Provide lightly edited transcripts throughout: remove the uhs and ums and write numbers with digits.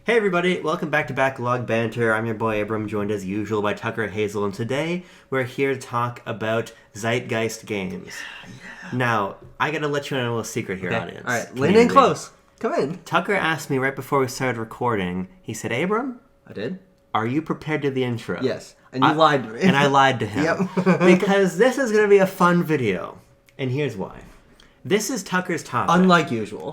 Hey everybody, welcome back to Backlog Banter. I'm your boy Abram, joined as usual by Tucker Hazel, and today we're here to talk about zeitgeist games. Now, I gotta let you in on a little secret here, audience. Alright, lean in close. Come in. Tucker asked me right before we started recording, he said, Abram? I did? Are you prepared to do the intro? Yes. And you lied to me. And I lied to him. Yep. Because this is gonna be a fun video. And here's why. This is Tucker's topic. Unlike usual.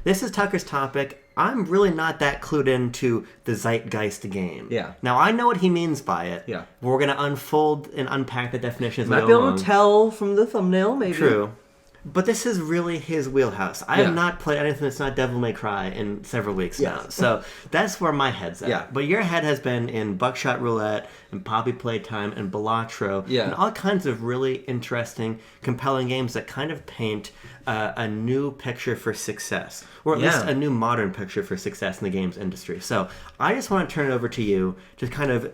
This is Tucker's topic. I'm really not that clued into the zeitgeist game. Yeah. Now, I know what he means by it. Yeah. We're going to unfold and unpack the definitions as we Might go be able along. to tell from the thumbnail, maybe. True. But this is really his wheelhouse. I Yeah. have not played anything that's not Devil May Cry in several weeks Yes. now. So that's where my head's at. Yeah. But your head has been in Buckshot Roulette and Poppy Playtime and Balatro. Yeah. And all kinds of really interesting, compelling games that kind of paint a new picture for success. Or at least a new modern picture for success in the games industry. So I just want to turn it over to you to kind of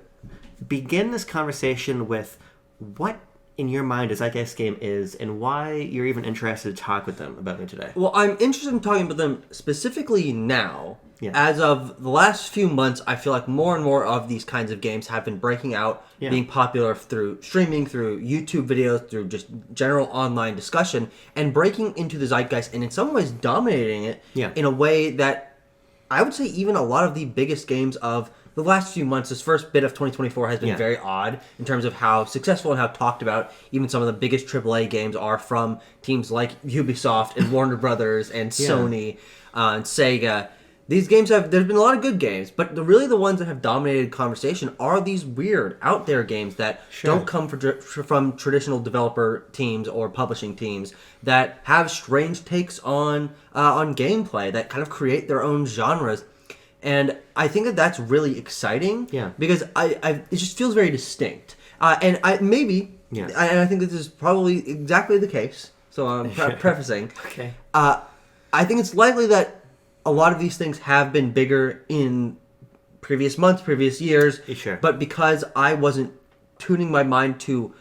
begin this conversation with what in your mind a zeitgeist game is and why you're even interested to talk with them about it today. Well, I'm interested in talking about them specifically now. Yeah. As of the last few months, I feel like more and more of these kinds of games have been breaking out, being popular through streaming, through YouTube videos, through just general online discussion, and breaking into the zeitgeist and in some ways dominating it in a way that I would say even a lot of the biggest games of the last few months, this first bit of 2024 has been very odd in terms of how successful and how talked about even some of the biggest AAA games are from teams like Ubisoft and Warner Brothers and Sony and Sega. These games there's been a lot of good games, but really the ones that have dominated conversation are these weird, out there games that don't come from traditional developer teams or publishing teams that have strange takes on gameplay that kind of create their own genres. And I think that that's really exciting because it just feels very distinct. And I think this is probably exactly the case, so I'm prefacing. Okay. I think it's likely that a lot of these things have been bigger in previous months, previous years. Sure. But because I wasn't tuning my mind to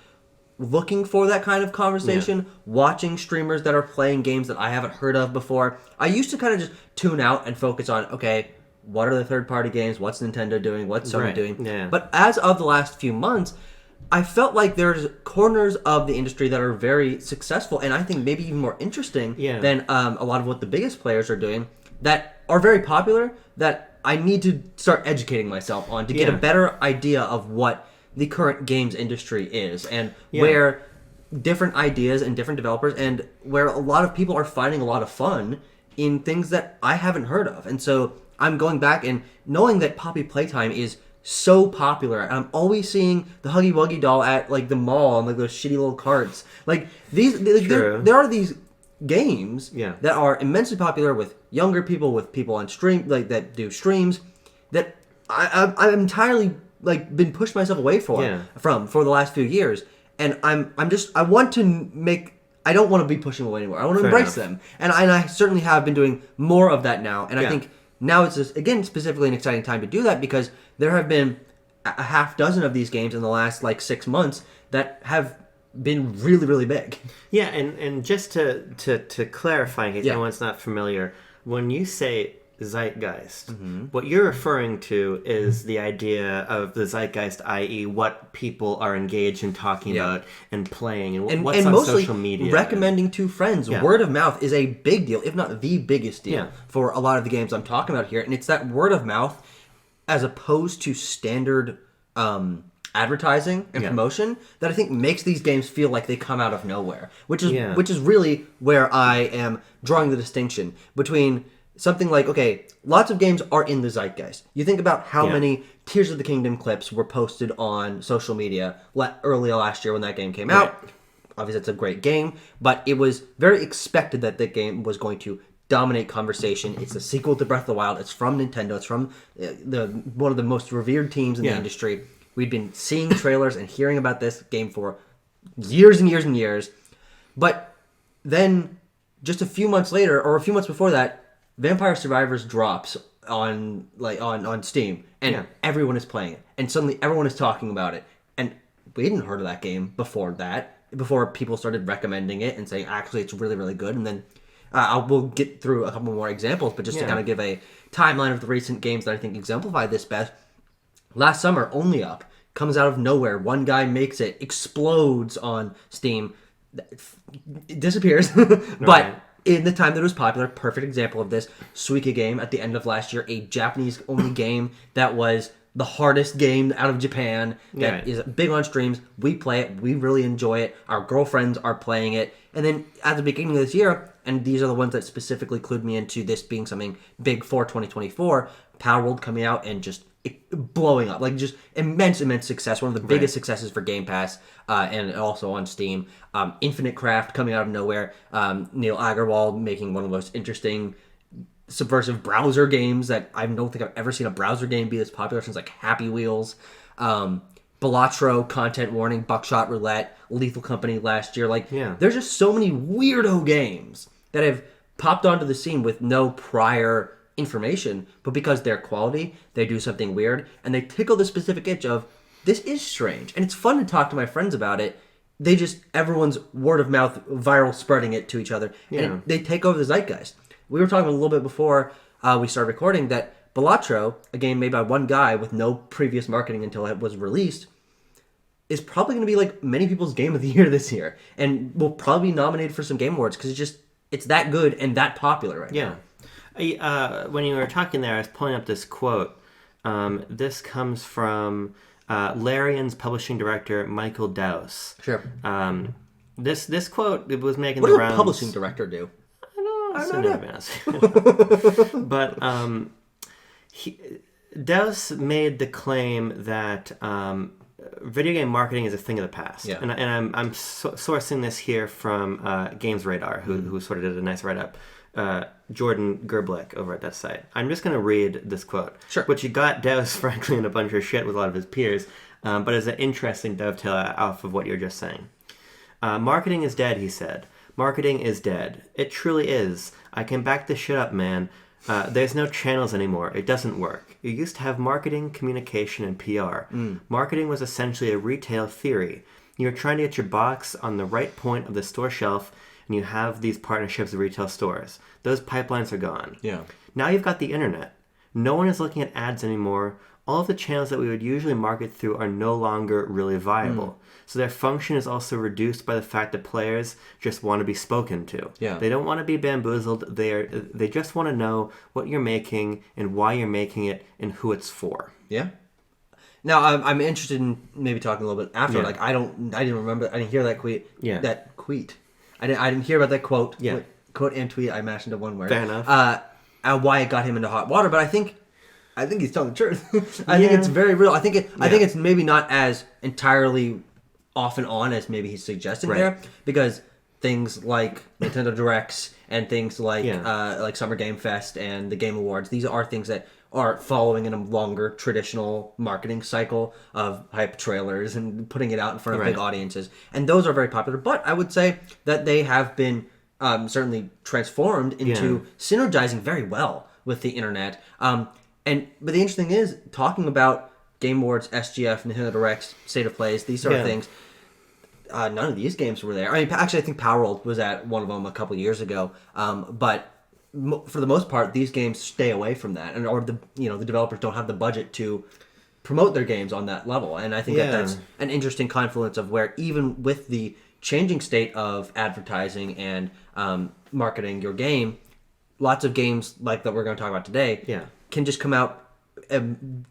looking for that kind of conversation, watching streamers that are playing games that I haven't heard of before, I used to kind of just tune out and focus on, okay, what are the third-party games? What's Nintendo doing? What's Sony doing? Yeah. But as of the last few months, I felt like there's corners of the industry that are very successful and I think maybe even more interesting than a lot of what the biggest players are doing that are very popular that I need to start educating myself on to get a better idea of what the current games industry is and where different ideas and different developers and where a lot of people are finding a lot of fun in things that I haven't heard of. And so I'm going back and knowing that Poppy Playtime is so popular. And I'm always seeing the Huggy Wuggy doll at like the mall and like those shitty little carts. Like there are these games that are immensely popular with younger people, with people on stream like that do streams that I'm entirely like been pushed myself away from for the last few years. And I want to make. I don't want to be pushing away anymore. I want to embrace them, and I certainly have been doing more of that now. And I think now it's just, again, specifically an exciting time to do that because there have been a half dozen of these games in the last like 6 months that have been really, really big. Yeah, and just to clarify, in case anyone's not familiar, when you say zeitgeist, what you're referring to is the idea of the zeitgeist, i.e. what people are engaged in talking about and playing and what's on social media. Recommending to friends. Word of mouth is a big deal, if not the biggest deal for a lot of the games I'm talking about here. And it's that word of mouth as opposed to standard advertising and promotion that I think makes these games feel like they come out of nowhere, which is really where I am drawing the distinction between something like, okay, lots of games are in the zeitgeist. You think about how many Tears of the Kingdom clips were posted on social media early last year when that game came out. Obviously, it's a great game, but it was very expected that the game was going to dominate conversation. It's a sequel to Breath of the Wild. It's from Nintendo. It's from one of the most revered teams in the industry. We'd been seeing trailers and hearing about this game for years and years and years. But then just a few months later, or a few months before that, Vampire Survivors drops on Steam, and everyone is playing it, and suddenly everyone is talking about it. And we hadn't heard of that game before people started recommending it and saying, actually, it's really, really good. And then we'll get through a couple more examples, but just to kind of give a timeline of the recent games that I think exemplify this best. Last summer, Only Up comes out of nowhere. One guy makes it, explodes on Steam, it disappears. But in the time that it was popular, perfect example of this, Suika Game at the end of last year, a Japanese-only game that was the hardest game out of Japan, that is big on streams. We play it. We really enjoy it. Our girlfriends are playing it. And then at the beginning of this year, and these are the ones that specifically clued me into this being something big for 2024, Palworld coming out and just blowing up. Like, just immense success. One of the biggest successes for Game Pass, and also on Steam. Infinite Craft coming out of nowhere. Neil Agarwal making one of the most interesting subversive browser games that I don't think I've ever seen a browser game be this popular since like Happy Wheels. Balatro, Content Warning, Buckshot Roulette, Lethal Company last year. Like, there's just so many weirdo games that have popped onto the scene with no prior information, but because they're quality, they do something weird, and they tickle the specific itch of, this is strange. And it's fun to talk to my friends about it. They just, everyone's word of mouth, viral spreading it to each other, and they take over the zeitgeist. We were talking a little bit before we started recording that Balatro, a game made by one guy with no previous marketing until it was released, is probably going to be like many people's game of the year this year, and will probably be nominated for some Game Awards because it's that good and that popular right now. When you were talking there, I was pulling up this quote. This comes from Larian's publishing director, Michael Dowse. Sure. This quote, it was making the rounds. What does a publishing director do? I don't know. But Dowse made the claim that video game marketing is a thing of the past. And I'm sourcing this here from Games Radar, who sort of did a nice write-up. Jordan Gerblick over at that site. I'm just going to read this quote, which he got Dowse, frankly, in a bunch of shit with a lot of his peers, but is an interesting dovetail off of what you're just saying. Marketing is dead, he said. Marketing is dead. It truly is. I can back this shit up, man. There's no channels anymore. It doesn't work. You used to have marketing, communication, and PR. Marketing was essentially a retail theory. You were trying to get your box on the right point of the store shelf, and you have these partnerships with retail stores. Those pipelines are gone. Now you've got the internet. No one is looking at ads anymore. All of the channels that we would usually market through are no longer really viable. So their function is also reduced by the fact that players just want to be spoken to. They don't want to be bamboozled. They just want to know what you're making and why you're making it and who it's for. Now I'm interested in maybe talking a little bit after. Like I didn't hear that tweet. That tweet. I didn't hear about that quote. Quote and tweet. I mashed into one word. Fair enough. Why it got him into hot water, but I think he's telling the truth. I think it's very real. I think it's maybe not as entirely off and on as maybe he's suggesting there, because things like Nintendo Directs and things like Summer Game Fest and the Game Awards, these are things that are following in a longer traditional marketing cycle of hype trailers and putting it out in front of big audiences, and those are very popular. But I would say that they have been certainly transformed into synergizing very well with the internet. But the interesting thing is, talking about Game Awards, SGF, Nintendo Directs, State of Plays, these sort of things, none of these games were there. I mean, actually, I think Palworld was at one of them a couple years ago. But for the most part, these games stay away from that, or the developers don't have the budget to promote their games on that level. And I think that's an interesting confluence of where, even with the changing state of advertising and marketing your game, lots of games like that we're going to talk about today can just come out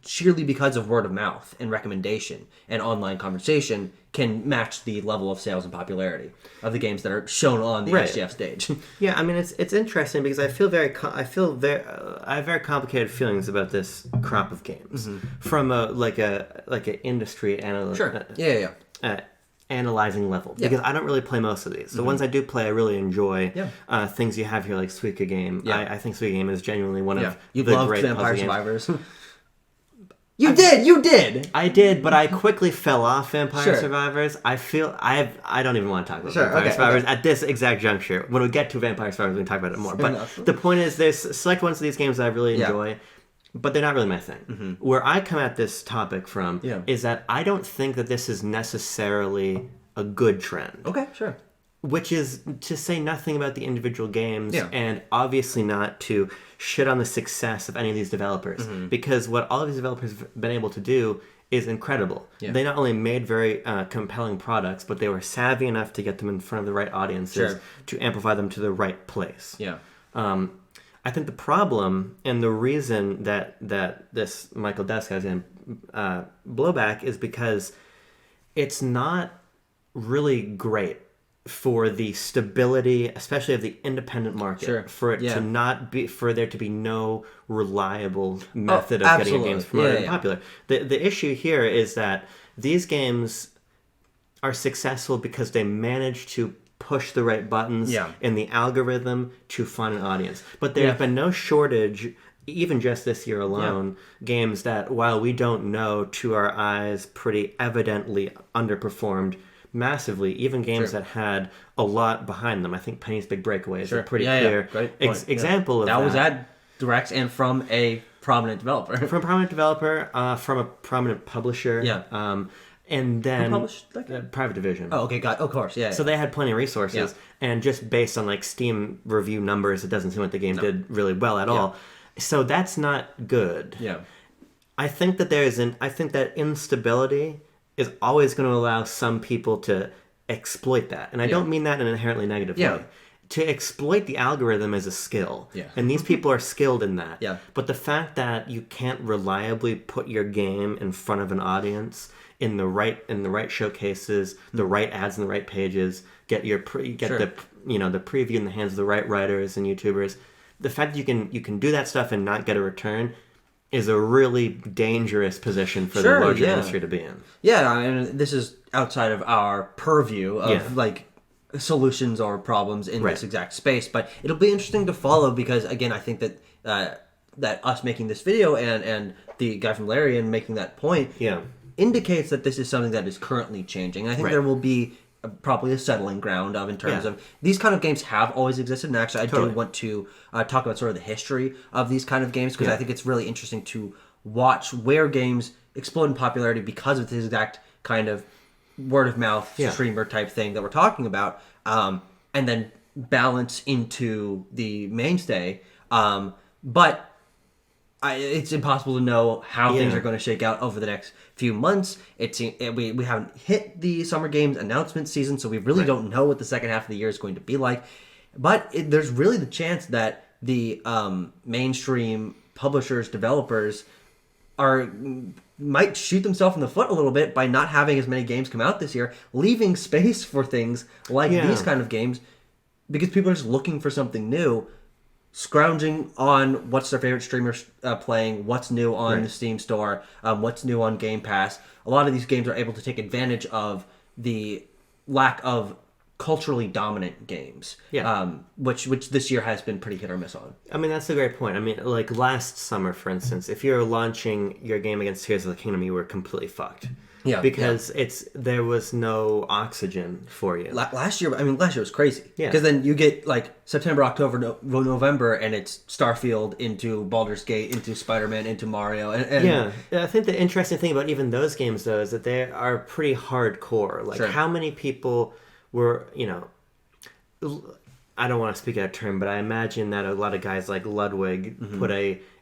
sheerly because of word of mouth and recommendation, and online conversation can match the level of sales and popularity of the games that are shown on the SGF stage. I mean, it's interesting because I have very complicated feelings about this crop of games from an industry analyst. Analyzing level, because I don't really play most of these. So ones I do play, I really enjoy. Things you have here like Suika Game. I think Suika Game is genuinely one of the great Vampire Survivors. You did. I did, but I quickly fell off Vampire Survivors. I don't even want to talk about Vampire Survivors at this exact juncture. When we get to Vampire Survivors, we can talk about it more. But the point is, there's select ones of these games that I really enjoy, but they're not really my thing. Where I come at this topic from is that I don't think that this is necessarily a good trend. Okay, sure. which is to say nothing about the individual games, Yeah. and obviously not to shit on the success of any of these developers, because what all of these developers have been able to do is incredible. Yeah. They not only made very compelling products, but they were savvy enough to get them in front of the right audiences, to amplify them to the right place. Yeah. I think the problem and the reason that this Michael Desk has in blowback is because it's not really great for the stability, especially of the independent market, for it to not be, for there to be no reliable method of getting your games promoted and popular. The issue here is that these games are successful because they manage to push the right buttons in the algorithm to find an audience. But there's been no shortage, even just this year alone, games that, while we don't know, to our eyes, pretty evidently underperformed massively, even games that had a lot behind them. I think Penny's Big Breakaway is a pretty clear example of that. That was at Directs and from a prominent developer. From a prominent developer, from a prominent publisher. Yeah. And then Private Division. Oh, okay, of course, So they had plenty of resources, and just based on like Steam review numbers, it doesn't seem like the game did really well at all. So that's not good. Yeah. I think that instability is always going to allow some people to exploit that. And I don't mean that in an inherently negative way. To exploit the algorithm is a skill. And these people are skilled in that. But the fact that you can't reliably put your game in front of an audience in the right showcases, the right ads in the right pages, get the preview in the hands of the right writers and YouTubers. The fact that you can do that stuff and not get a return is a really dangerous position for the larger industry to be in. Yeah, I mean, this is outside of our purview of like solutions or problems in this exact space, but it'll be interesting to follow because, again, I think that that us making this video and the guy from Larian making that point indicates that this is something that is currently changing. I think there will be probably a settling ground in terms of these kind of games have always existed, and actually I do want to talk about sort of the history of these kind of games, because I think it's really interesting to watch where games explode in popularity because of this exact kind of word of mouth streamer type thing that we're talking about, and then balance into the mainstay. But it's impossible to know how things are going to shake out over the next few months. We haven't hit the Summer Games announcement season, so we really don't know what the second half of the year is going to be like. But there's really the chance that the mainstream publishers, developers might shoot themselves in the foot a little bit by not having as many games come out this year, leaving space for things like these kind of games, because people are just looking for something new, scrounging on what's their favorite streamers playing, what's new on the Steam store, what's new on Game Pass. A lot of these games are able to take advantage of the lack of culturally dominant games, which this year has been pretty hit or miss on. I mean, that's a great point. I mean, like last summer, for instance, if you're launching your game against Tears of the Kingdom, you were completely fucked. Because there was no oxygen for you. Last year was crazy. Because then you get like September, October, November, and it's Starfield into Baldur's Gate, into Spider-Man, into Mario. And I think the interesting thing about even those games, though, is that they are pretty hardcore. Like, how many people were, I don't want to speak out of turn, but I imagine that a lot of guys like Ludwig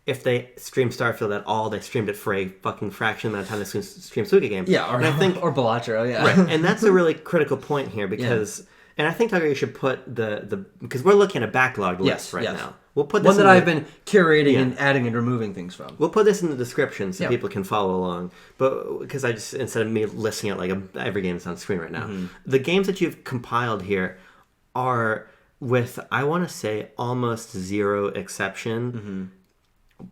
if they streamed Starfield at all, they streamed it for a fucking fraction of the amount of time they streamed Suika Game. Or Balatro, Right, and that's a really critical point here because, and I think, Tucker, you should put the because we're looking at a backlogged list now. We'll put this one that I've been curating and adding and removing things from. We'll put this in the description so people can follow along. But because I just, instead of me listing out like every game that's on screen right now, the games that you've compiled here are, with, I want to say, almost zero exception,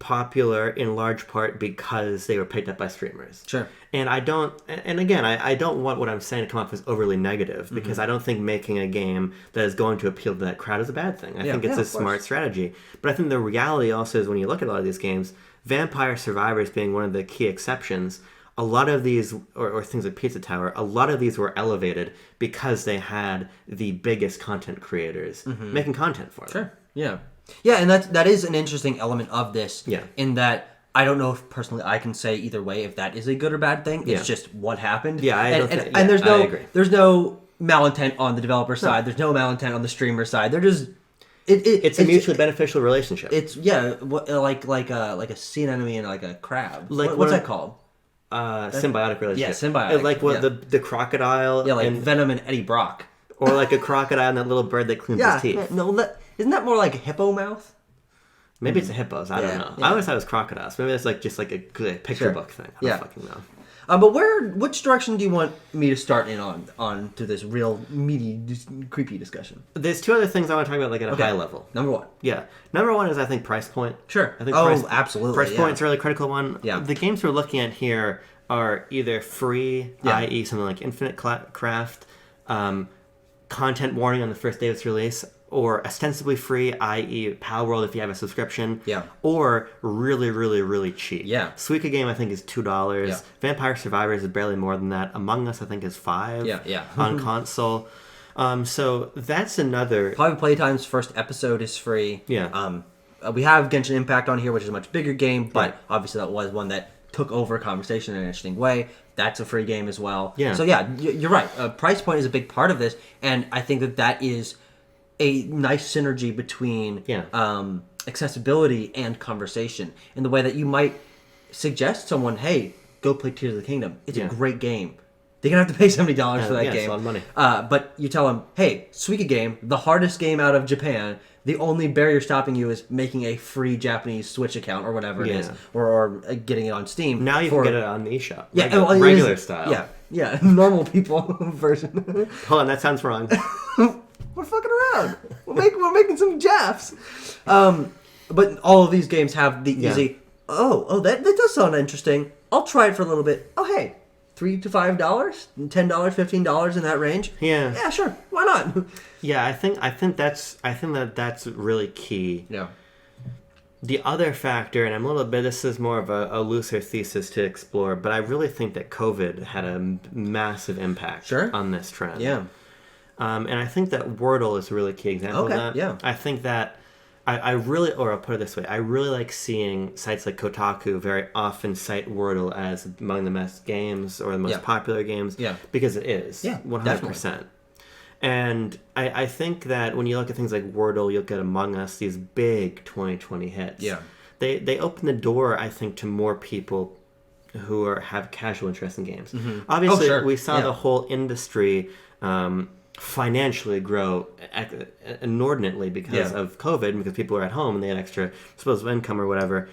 popular in large part because they were picked up by streamers. And I don't want what I'm saying to come off as overly negative, because I don't think making a game that is going to appeal to that crowd is a bad thing. I think it's a smart strategy. But I think the reality also is, when you look at a lot of these games, Vampire Survivors being one of the key exceptions, a lot of these, or things like Pizza Tower, a lot of these were elevated because they had the biggest content creators making content for them. Yeah, and that is an interesting element of this. In that, I don't know if personally I can say either way if that is a good or bad thing. It's just what happened. I agree. There's no malintent on the developer side. There's no malintent on the streamer side. They're just it's a mutually beneficial relationship. It's like a sea anemone and like a crab. Like what's that called? Symbiotic relationship. Yeah, symbiotic. It's like the crocodile. Yeah, like Venom and Eddie Brock. Or like a crocodile and that little bird that cleans his teeth. No, isn't that more like a hippo mouth? Maybe it's a hippos. I don't know. Yeah. I always thought it was crocodiles. Maybe it's like just like a picture book thing. I don't fucking know. But which direction do you want me to start in on to this real meaty, creepy discussion? There's two other things I want to talk about, like at a high level. Number one. Yeah. Number one is, I think, price point. Sure. I think absolutely. Price point's a really critical one. Yeah. The games we're looking at here are either free, i.e. something like Infinite Craft, content warning on the first day of its release, or ostensibly free, i.e. Palworld if you have a subscription, or really, really, really cheap. Yeah. Suika Game, I think, is $2. Yeah. Vampire Survivors is barely more than that. Among Us, I think, is $5 on console. So that's another... Private Playtime's first episode is free. Yeah. We have Genshin Impact on here, which is a much bigger game, but obviously that was one that took over conversation in an interesting way. That's a free game as well. Yeah. So yeah, you're right. Price point is a big part of this, and I think that is a nice synergy between accessibility and conversation in the way that you might suggest someone, hey, go play Tears of the Kingdom. It's a great game. They're going to have to pay $70 for that game. It's a lot of money. But you tell them, hey, Suika Game, the hardest game out of Japan, the only barrier stopping you is making a free Japanese Switch account or whatever it is, or getting it on Steam. Now you can get it on the eShop. Yeah, regular style. Yeah, normal people version. Hold on, that sounds wrong. We're fucking around. We're making some jaffs. But all of these games have the easy, that does sound interesting. I'll try it for a little bit. Oh, hey, $3 to $5, $10, $15 in that range. Yeah, sure. Why not? Yeah, I think that's really key. Yeah. The other factor, and I'm a little bit, this is more of a looser thesis to explore, but I really think that COVID had a massive impact on this trend. Yeah. And I think that Wordle is a really key example of that. Yeah. I think that I really, or I'll put it this way, I really like seeing sites like Kotaku very often cite Wordle as among the best games or the most popular games. Yeah. Because it is. Yeah, 100%. Definitely. And I think that when you look at things like Wordle, you'll get Among Us, these big 2020 hits. Yeah. They open the door, I think, to more people who have casual interest in games. Mm-hmm. Obviously, we saw the whole industry financially grow inordinately because of COVID, because people were at home and they had extra disposable income or whatever.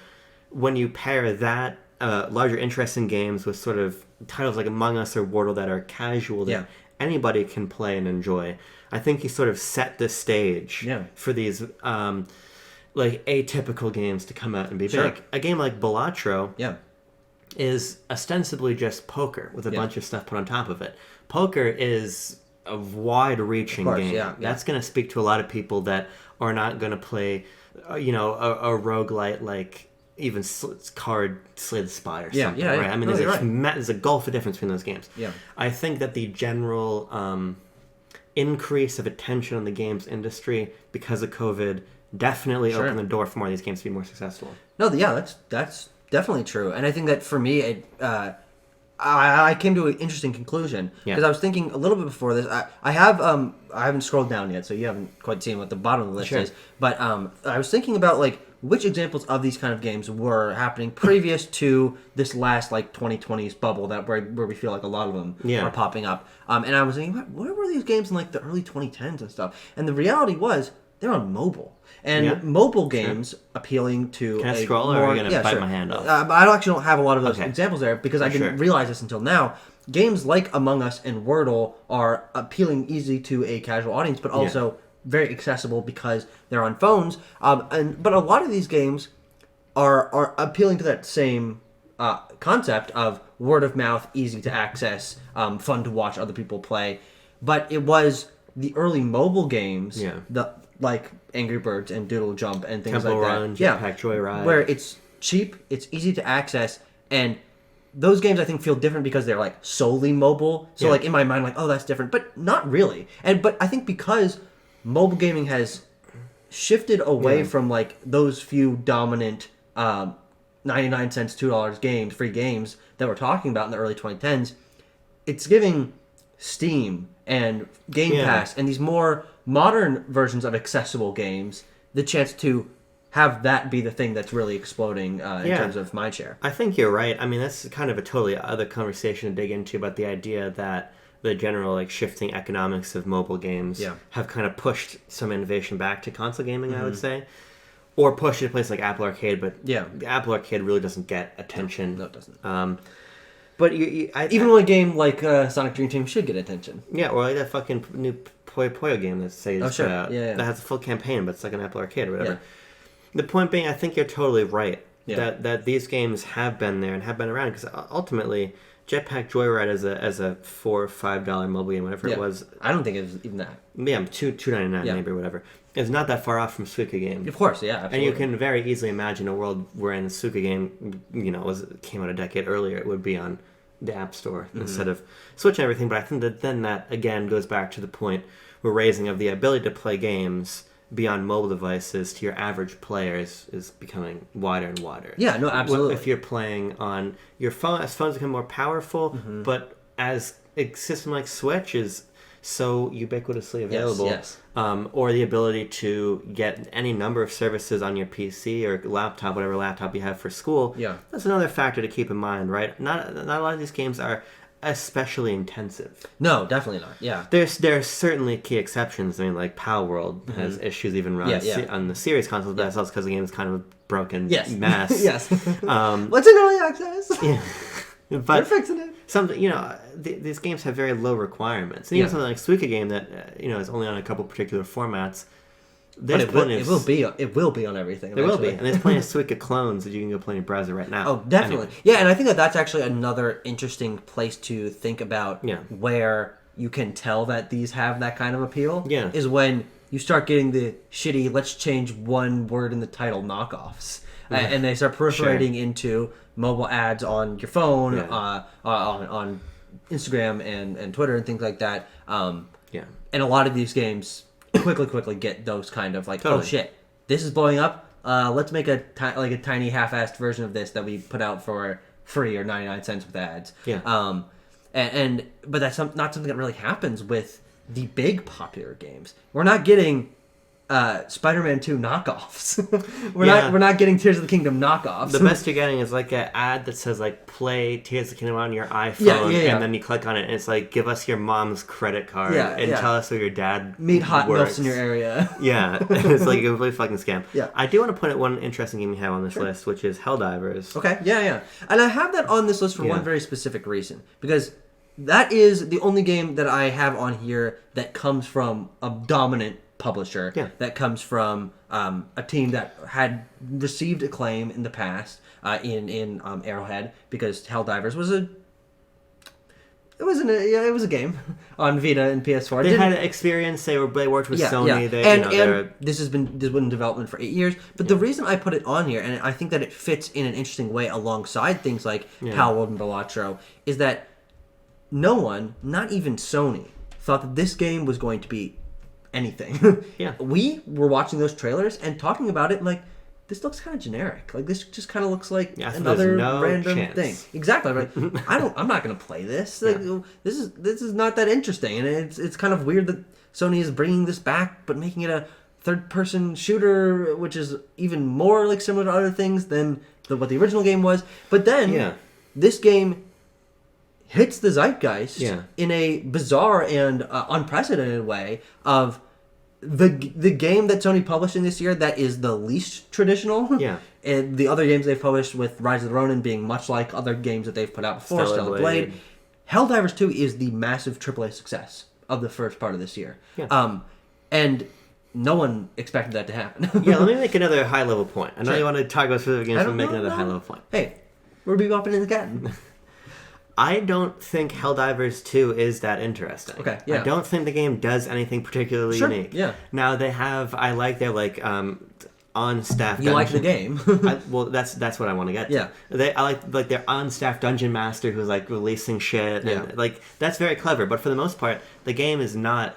When you pair that larger interest in games with sort of titles like Among Us or Wordle that are casual, that anybody can play and enjoy, I think you sort of set the stage for these like atypical games to come out and be big. A game like Balatro is ostensibly just poker with a bunch of stuff put on top of it. Poker is a wide-reaching game. That's going to speak to a lot of people that are not going to play, a roguelite like even card Slay the Spy or something, right? I mean, there's a gulf of difference between those games. Yeah. I think that the general increase of attention on the games industry because of COVID definitely opened the door for more of these games to be more successful. No, that's definitely true. And I think that for me, I came to an interesting conclusion because I was thinking a little bit before this. I haven't scrolled down yet, so you haven't quite seen what the bottom of the list is. But I was thinking about like which examples of these kind of games were happening previous to this last like 2020s bubble where we feel like a lot of them are popping up. And I was thinking, what were these games in like the early 2010s and stuff? And the reality was they're on mobile. And mobile games appealing to Can I scroll or are you going to bite my hand off? I actually don't have a lot of those examples there because I didn't realize this until now. Games like Among Us and Wordle are appealing easy to a casual audience, but also very accessible because they're on phones. But a lot of these games are appealing to that same concept of word of mouth, easy to access, fun to watch other people play. But it was the early mobile games, like Angry Birds and Doodle Jump and things Temple like Run, that. Jetpack Joyride. Where it's cheap, it's easy to access, and those games I think feel different because they're like solely mobile. So like in my mind, like, oh, that's different, but not really. But I think because mobile gaming has shifted away from like those few dominant 99 cents, $2 games, free games that we're talking about in the early 2010s, it's giving Steam and Game Pass and these more modern versions of accessible games the chance to have that be the thing that's really exploding in terms of mindshare. I think you're right. I mean, that's kind of a totally other conversation to dig into about the idea that the general like shifting economics of mobile games have kind of pushed some innovation back to console gaming, I would say. Or pushed it to places like Apple Arcade, but Apple Arcade really doesn't get attention. No, it doesn't. But even when a game like Sonic Dream Team should get attention. Yeah, or like that fucking new Puyo Puyo game that says that has a full campaign, but it's like an Apple Arcade or whatever. Yeah. The point being, I think you're totally right that these games have been there and have been around because ultimately, Jetpack Joyride as a $4 or $5 mobile game, whatever it was. I don't think it was even that. Yeah, $2.99 maybe or whatever. It's not that far off from Suika Game. Of course, yeah, absolutely. And you can very easily imagine a world wherein the Suika Game, came out a decade earlier. It would be on the App Store instead of Switch and everything. But I think that then that again goes back to the point we're raising of the ability to play games beyond mobile devices to your average players is becoming wider and wider. Yeah, no, absolutely. If you're playing on your phone, as phones become more powerful, but as a system like Switch is so ubiquitously available, or the ability to get any number of services on your PC or laptop, whatever laptop you have for school, that's another factor to keep in mind, right? Not a lot of these games are especially intensive. No, definitely not. Yeah, there are certainly key exceptions. I mean, like Palworld has issues even on the series consoles, but that's also because the game is kind of a broken mess. What's in early access? Yeah, but they're fixing it. These games have very low requirements. And even something like Suika Game that is only on a couple particular formats. It will be on everything. There will be, and there's plenty of Suika clones that you can go play in your browser right now. Oh, definitely. Anyway. Yeah, and I think that's actually another interesting place to think about where you can tell that these have that kind of appeal. Yeah, is when you start getting the shitty "let's change one word in the title" knockoffs, and they start proliferating into mobile ads on your phone, on Instagram and Twitter and things like that. And a lot of these games quickly get those kind of like, oh shit, this is blowing up. Let's make a tiny half-assed version of this that we put out for free or 99 cents with ads. Yeah. But that's not something that really happens with the big popular games. We're not getting Spider-Man 2 knockoffs. We're not getting Tears of the Kingdom knockoffs. The best you're getting is like an ad that says like play Tears of the Kingdom on your iPhone, and then you click on it and it's like give us your mom's credit card and tell us who your dad meet hot milfs in your area. It's like a complete fucking scam. Yeah. I do want to point out one interesting game we have on this list, which is Helldivers. Okay. Yeah. And I have that on this list for one very specific reason, because that is the only game that I have on here that comes from a dominant publisher that comes from a team that had received acclaim in the past in Arrowhead, because Helldivers was a game on Vita and PS4. They had experience. They worked with Sony. And this has been in development for 8 years. But the reason I put it on here, and I think that it fits in an interesting way alongside things like Palworld and Balatro, is that no one, not even Sony, thought that this game was going to be anything. We were watching those trailers and talking about it like, this looks kind of generic. Like, this just kind of looks like another random thing. Exactly. Like, I'm not going to play this. Like, this is not that interesting, and it's kind of weird that Sony is bringing this back but making it a third-person shooter, which is even more like similar to other things than what the original game was. But then this game hits the zeitgeist in a bizarre and unprecedented way of the game that Sony publishing this year that is the least traditional. Yeah. And the other games they've published, with Rise of the Ronin being much like other games that they've put out before, Stellar Blade. Helldivers 2 is the massive AAA success of the first part of this year. Yeah. And no one expected that to happen. Let me make another high-level point. I know you want to talk about specific games, but make another high-level point. Hey, we're bebopping in the cat. I don't think Helldivers 2 is that interesting. Okay, yeah. I don't think the game does anything particularly unique. Yeah. Now I like their on-staff. You like the game? That's what I want to get to. Yeah. I like their on-staff dungeon master who's like releasing shit. And, that's very clever. But for the most part, the game is not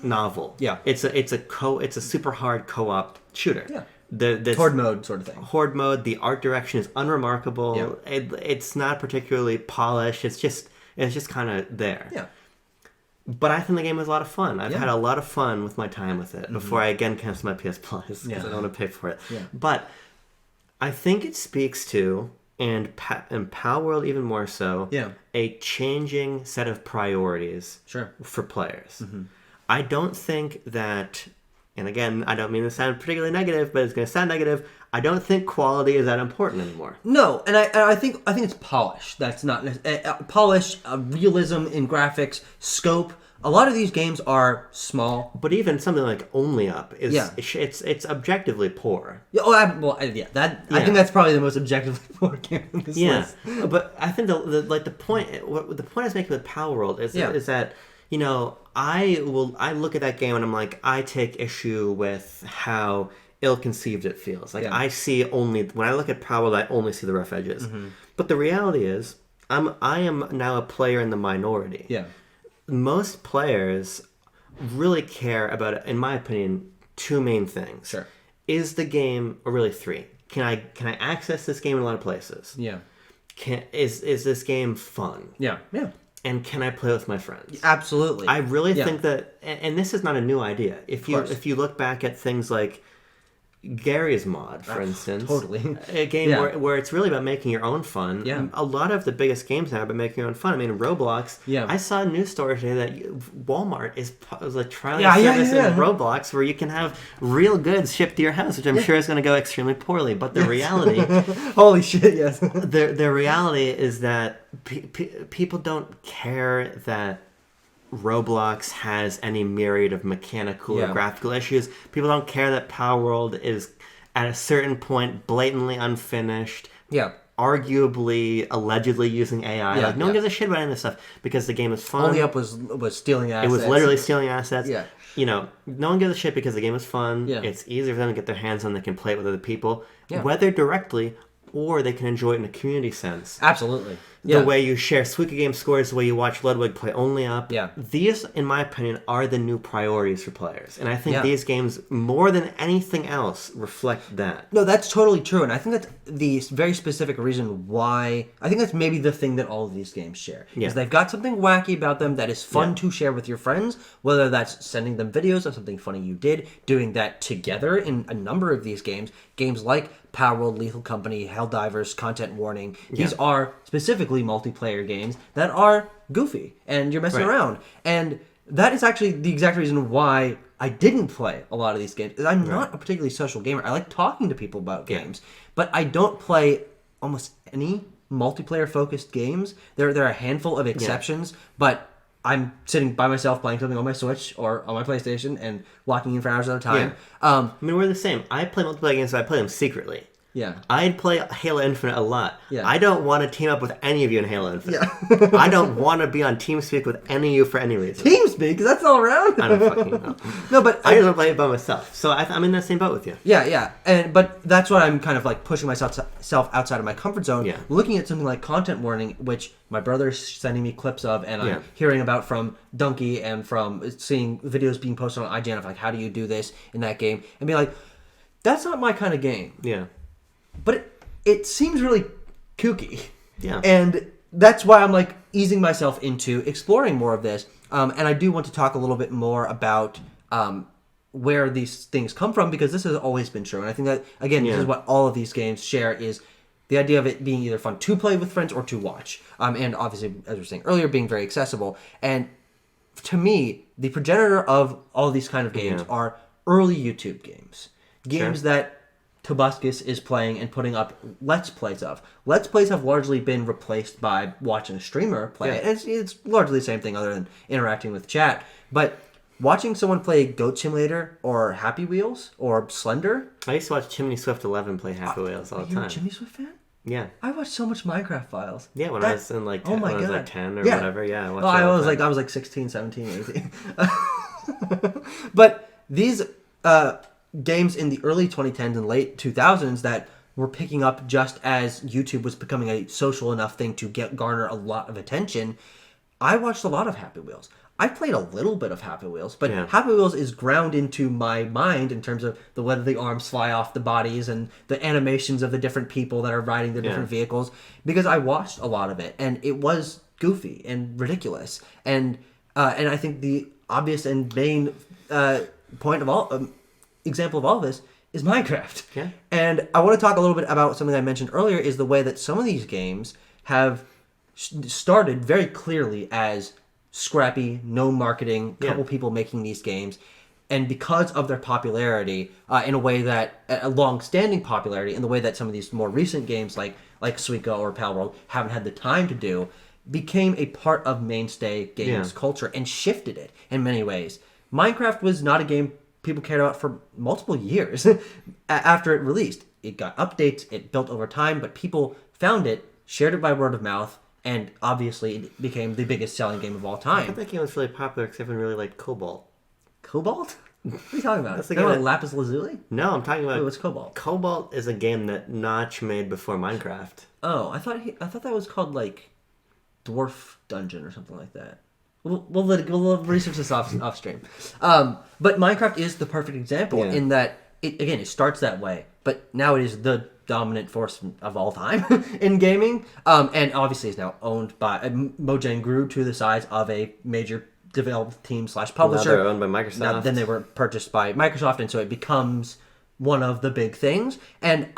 novel. Yeah. It's a super hard co-op shooter. Yeah. The Horde mode sort of thing. Horde mode. The art direction is unremarkable. Yeah. It's not particularly polished. It's just kind of there. Yeah. But I think the game is a lot of fun. I've had a lot of fun with my time with it before I again cancel my PS Plus because I don't want to pay for it. Yeah. But I think it speaks to, and Palworld even more so, a changing set of priorities for players. I don't think that, and again, I don't mean to sound particularly negative, but it's going to sound negative. I don't think quality is that important anymore. No, and I think it's polish. That's not polish, realism in graphics, scope. A lot of these games are small, but even something like Only Up is it's objectively poor. I think that's probably the most objectively poor game in this list. But I think the point I was making with Palworld is that I look at that game and I'm like, I take issue with how ill-conceived it feels. Like I see when I look at Palworld, I only see the rough edges. But the reality is, I am now a player in the minority. Yeah. Most players really care about, in my opinion, two main things. Sure. Is the game, or really three? Can I access this game in a lot of places? Yeah. Is this game fun? Yeah. Yeah. And can I play with my friends? Absolutely. I really think that, and this is not a new idea. If you look back at things like Gary's Mod, for instance. Totally. A game where it's really about making your own fun. Yeah. A lot of the biggest games now are about making your own fun. I mean, Roblox. Yeah. I saw a news story today that Walmart is like trialing a service in Roblox where you can have real goods shipped to your house, which I'm sure is going to go extremely poorly. But the reality... Holy shit, yes. The reality is that people don't care that Roblox has any myriad of mechanical or graphical issues. People don't care that Palworld is at a certain point blatantly unfinished. Yeah. Arguably, allegedly using AI. Yeah, no one gives a shit about any of this stuff because the game is fun. Only Up was stealing assets. It was literally stealing assets. Yeah. No one gives a shit because the game is fun. Yeah. It's easier for them to get their hands on. They can play it with other people, whether directly or they can enjoy it in a community sense. Absolutely. The way you share Suika Game scores, the way you watch Ludwig play Only Up. Yeah. These, in my opinion, are the new priorities for players. And I think these games, more than anything else, reflect that. No, that's totally true. And I think that's the very specific reason why... I think that's maybe the thing that all of these games share. Yeah. Is they've got something wacky about them that is fun to share with your friends, whether that's sending them videos of something funny you did, doing that together in a number of these games. Games like Palworld, Lethal Company, Helldivers, Content Warning. These are specifically multiplayer games that are goofy and you're messing around. And that is actually the exact reason why I didn't play a lot of these games. I'm not a particularly social gamer. I like talking to people about games, but I don't play almost any multiplayer-focused games. There are a handful of exceptions, but I'm sitting by myself playing something on my Switch or on my PlayStation and locking in for hours at a time. I mean, we're the same. I play multiplayer games, so I play them secretly. Yeah. I'd play Halo Infinite a lot. Yeah. I don't want to team up with any of you in Halo Infinite. Yeah. I don't want to be on TeamSpeak with any of you for any reason. TeamSpeak? Because that's all around? I don't fucking know. No, but... I just want to play it by myself. So I'm in that same boat with you. Yeah, yeah. But that's what I'm kind of like pushing myself outside of my comfort zone. Yeah. Looking at something like Content Warning, which my brother's sending me clips of, and I'm hearing about from Donkey and from seeing videos being posted on IGN of like, how do you do this in that game? And be like, that's not my kind of game. Yeah. But it seems really kooky. Yeah. And that's why I'm like easing myself into exploring more of this. And I do want to talk a little bit more about where these things come from, because this has always been true. And I think that, again, this is what all of these games share, is the idea of it being either fun to play with friends or to watch. And obviously, as we were saying earlier, being very accessible. And to me, the progenitor of all these kind of games are early YouTube games. Games that Tobuscus is playing and putting up Let's Plays of. Let's Plays have largely been replaced by watching a streamer play it. And it's largely the same thing other than interacting with chat. But watching someone play Goat Simulator or Happy Wheels or Slender... I used to watch Chimney Swift 11 play Happy Wheels all the time. Are you a Chimney Swift fan? Yeah. I watched so much Minecraft Files. Yeah, when I was in like 10, when I was like 10 or whatever. Yeah, I was like 16, 17, 18. But these... games in the early 2010s and late 2000s that were picking up just as YouTube was becoming a social enough thing to garner a lot of attention. I watched a lot of Happy Wheels. I played a little bit of Happy Wheels, but Happy Wheels is ground into my mind in terms of the way the arms fly off the bodies and the animations of the different people that are riding the different vehicles, because I watched a lot of it and it was goofy and ridiculous. And And I think the obvious and main point of all example of all of this is Minecraft. Yeah. And I want to talk a little bit about something I mentioned earlier, is the way that some of these games have started very clearly as scrappy, no marketing, couple people making these games. And because of their popularity, in a way that, a long-standing popularity, in the way that some of these more recent games like Suika or Palworld haven't had the time to do, became a part of mainstay games culture and shifted it in many ways. Minecraft was not a game people cared about for multiple years after it released. It got updates, it built over time, but people found it, shared it by word of mouth, and obviously it became the biggest selling game of all time. I thought that game was really popular because everyone really liked Cobalt. Cobalt? What are you talking about? That's the game Lapis Lazuli? No, I'm talking about... Wait, what's Cobalt? Cobalt is a game that Notch made before Minecraft. Oh, I thought that was called, like, Dwarf Dungeon or something like that. We'll research this off stream. But Minecraft is the perfect example in that, it starts that way, but now it is the dominant force of all time in gaming, and obviously is now owned by... Mojang grew to the size of a major developed team / publisher. Now they're owned by Microsoft. Then they were purchased by Microsoft, and so it becomes one of the big things. And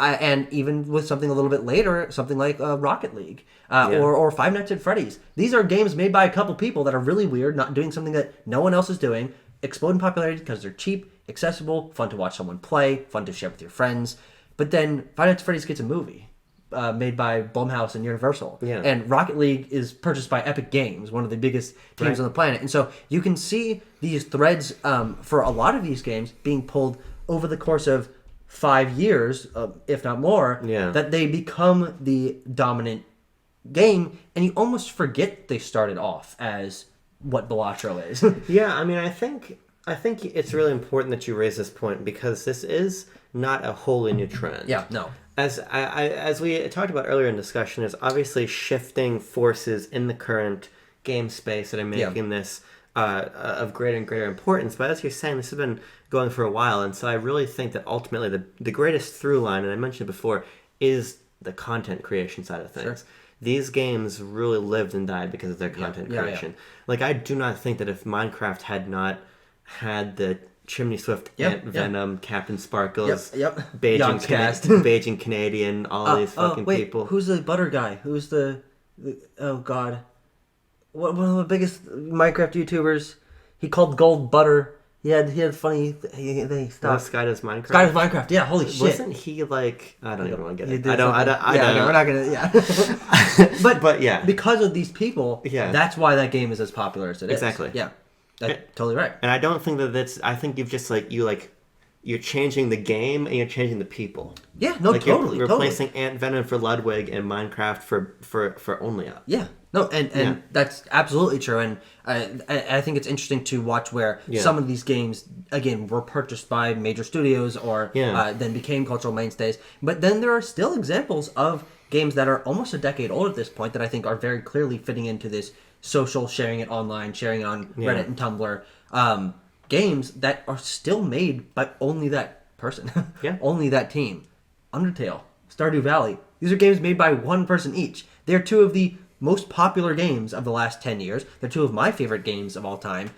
even with something a little bit later, something like Rocket League or Five Nights at Freddy's. These are games made by a couple people that are really weird, not doing something that no one else is doing, explode in popularity because they're cheap, accessible, fun to watch someone play, fun to share with your friends. But then Five Nights at Freddy's gets a movie. Made by Blumhouse and Universal. Yeah. And Rocket League is purchased by Epic Games, one of the biggest teams on the planet. And so you can see these threads for a lot of these games being pulled over the course of 5 years, if not more, that they become the dominant game, and you almost forget they started off as what Balatro is. Yeah, I mean, I think it's really important that you raise this point because this is not a wholly new trend. Yeah, no. As we talked about earlier in discussion, is obviously shifting forces in the current game space that are making this of greater and greater importance. But as you're saying, this has been going for a while, and so I really think that ultimately the greatest through line, and I mentioned it before, is the content creation side of things. Sure. These games really lived and died because of their content creation. Like, I do not think that if Minecraft had not had the Chimney Swift, Ant Venom, Captain Sparkles, Beijing Canadian, all these fucking people. Who's the butter guy? Who's the oh god, one of the biggest Minecraft YouTubers? He called gold butter. He had funny. They stopped. Sky Does Minecraft. Sky Does Minecraft. Yeah, holy shit. Wasn't he like? I don't even want to get it. I don't. We're not gonna. Yeah. but yeah, because of these people, that's why that game is as popular as it is. Exactly. Yeah. That's totally right. And I don't think that that's... I think you've just you're changing the game and you're changing the people. Yeah, no, totally. You're replacing Ant Venom for Ludwig and Minecraft for Only Up. Yeah. No, and that's absolutely true. And I think it's interesting to watch where some of these games, again, were purchased by major studios or then became cultural mainstays. But then there are still examples of games that are almost a decade old at this point that I think are very clearly fitting into this social, sharing it online, sharing it on Reddit and Tumblr, games that are still made by only that person, only that team. Undertale, Stardew Valley, these are games made by one person each. They're two of the most popular games of the last 10 years. They're two of my favorite games of all time.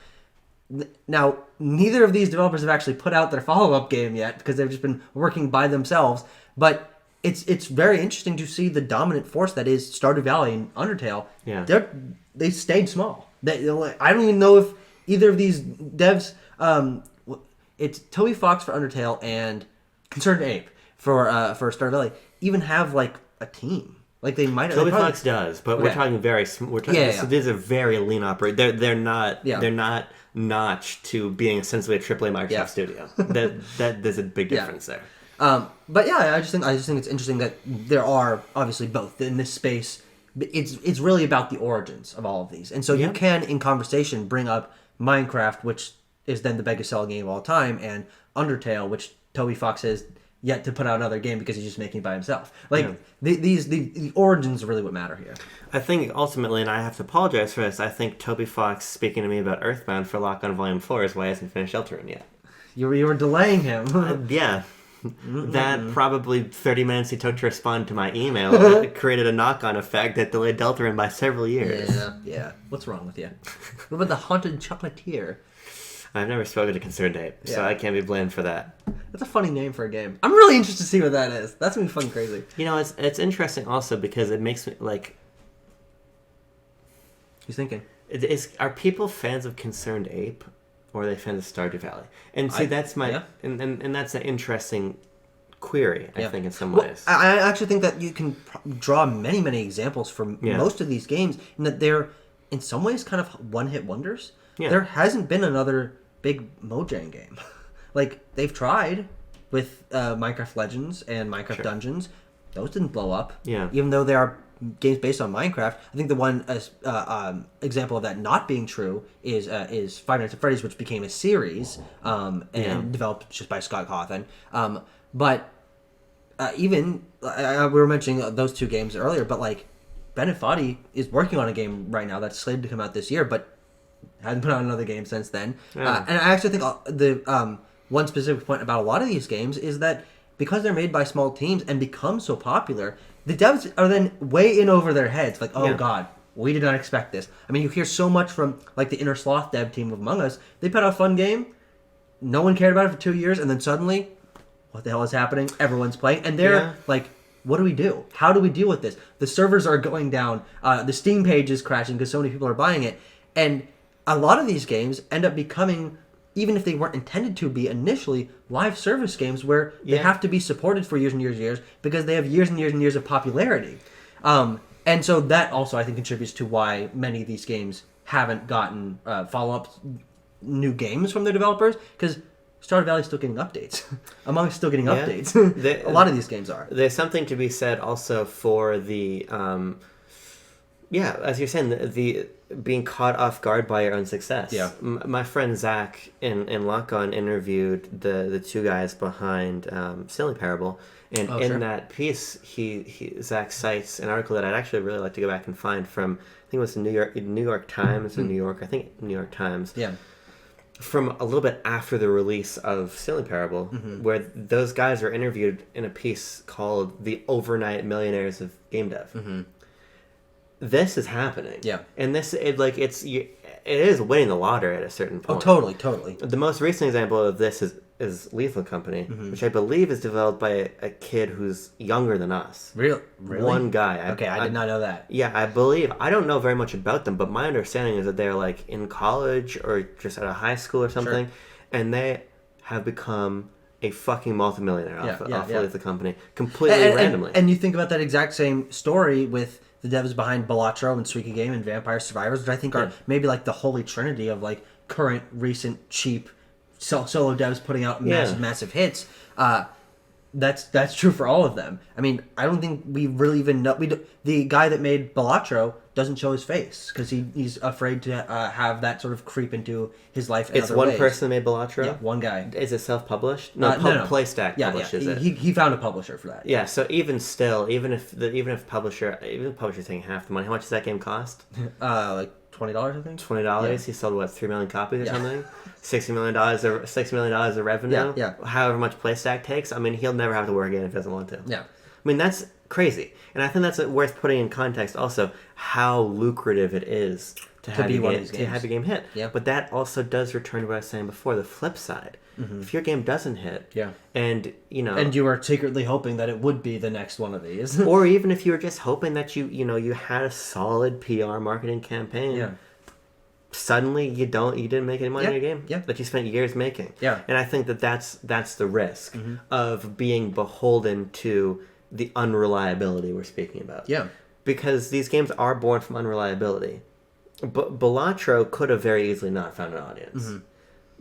Now, neither of these developers have actually put out their follow-up game yet because they've just been working by themselves, but it's very interesting to see the dominant force that is Stardew Valley and Undertale. Yeah. They stayed small. I don't even know if either of these devs... it's Toby Fox for Undertale and Concerned Ape for Stardew Valley even have like a team. Like they might. Toby Fox does, but we're talking very. We're talking. So these are very lean operators. They're not. Yeah. They're not notched to being essentially a AAA Microsoft studio. that there's a big difference there. But yeah, I just think it's interesting that there are obviously both in this space. It's really about the origins of all of these, and so you can in conversation bring up Minecraft, which is then the biggest selling game of all time, and Undertale, which Toby Fox has yet to put out another game because he's just making it by himself. The origins are really what matter here. I think ultimately, and I have to apologize for this, I think Toby Fox speaking to me about Earthbound for Lock on Volume 4 is why he hasn't finished Deltarune yet. You were delaying him. Yeah. that probably 30 minutes he took to respond to my email created a knock-on effect that delayed Deltarune by several years. Yeah. What's wrong with you? What about the Haunted Chocolatier? I've never spoken to Concerned Ape, so I can't be blamed for that. That's a funny name for a game. I'm really interested to see what that is. That's gonna be fucking crazy. You know, it's interesting also because it makes me like. Who's thinking? Are people fans of Concerned Ape, or are they fans of Stardew Valley? And see, that's my and that's an interesting query. I think in some ways. I actually think that you can draw many examples from most of these games, and that they're in some ways kind of one-hit wonders. Yeah. There hasn't been another big Mojang game. Like, they've tried with Minecraft Legends and Minecraft Dungeons. Those didn't blow up. Yeah. Even though they are games based on Minecraft. I think the one example of that not being true is Five Nights at Freddy's, which became a series and developed just by Scott Cawthon. But even, we were mentioning those two games earlier, but like, Bennett Foddy is working on a game right now that's slated to come out this year, but hasn't put out another game since then. Yeah. And I actually think the one specific point about a lot of these games is that because they're made by small teams and become so popular, the devs are then way in over their heads. Like, oh god, we did not expect this. I mean, you hear so much from like the Inner Sloth dev team of Among Us. They put out a fun game. No one cared about it for 2 years. And then suddenly, what the hell is happening? Everyone's playing. And they're like, what do we do? How do we deal with this? The servers are going down. The Steam page is crashing because so many people are buying it. And a lot of these games end up becoming, even if they weren't intended to be initially, live service games where they have to be supported for years and years and years because they have years and years and years of popularity. And so that also, I think, contributes to why many of these games haven't gotten follow-up new games from their developers, because Stardew Valley is still getting updates. Among Us still getting updates. A lot of these games are. There's something to be said also for the... as you're saying, the being caught off guard by your own success. Yeah. My friend Zach in Lock-On interviewed the two guys behind Silly Parable, and that piece, Zach cites an article that I'd actually really like to go back and find from, I think it was the New York Times in New York. I think New York Times. Yeah. From a little bit after the release of Silly Parable, where those guys are interviewed in a piece called "The Overnight Millionaires of Game Dev." This is happening. Yeah. And it is winning the lottery at a certain point. Oh, totally. The most recent example of this is Lethal Company, which I believe is developed by a kid who's younger than us. Really? One guy. I did not know that. Yeah, I believe. I don't know very much about them, but my understanding is that they're like in college or just out of high school or something, and they have become a fucking multimillionaire off of Lethal Company completely randomly. And you think about that exact same story with the devs behind Balatro and Suika Game and Vampire Survivors, which I think are maybe like the holy trinity of like current, recent, cheap solo devs putting out massive hits. That's true for all of them. I mean, I don't think we really even know. The guy that made Balatro doesn't show his face because he's afraid to have that sort of creep into his life. It's one person that made Balatro? Yeah, one guy. Is it self-published? No, PlayStack publishes it. He found a publisher for that. Yeah, so even still, even if the publisher's taking half the money, how much does that game cost? Like $20, I think. $20. He sold 3 million copies or something. $60 million of revenue. Yeah. However much PlayStack takes. I mean, he'll never have to work again if he doesn't want to. Yeah. I mean, that's crazy, and I think that's worth putting in context. Also, how lucrative it is to have a game hit. Yeah. But that also does return to what I was saying before. The flip side. If your game doesn't hit, and you were secretly hoping that it would be the next one of these, or even if you were just hoping that you had a solid PR marketing campaign, suddenly you didn't make any money in your game that you spent years making. Yeah, and I think that's the risk of being beholden to the unreliability we're speaking about. Yeah, because these games are born from unreliability. Balatro could have very easily not found an audience.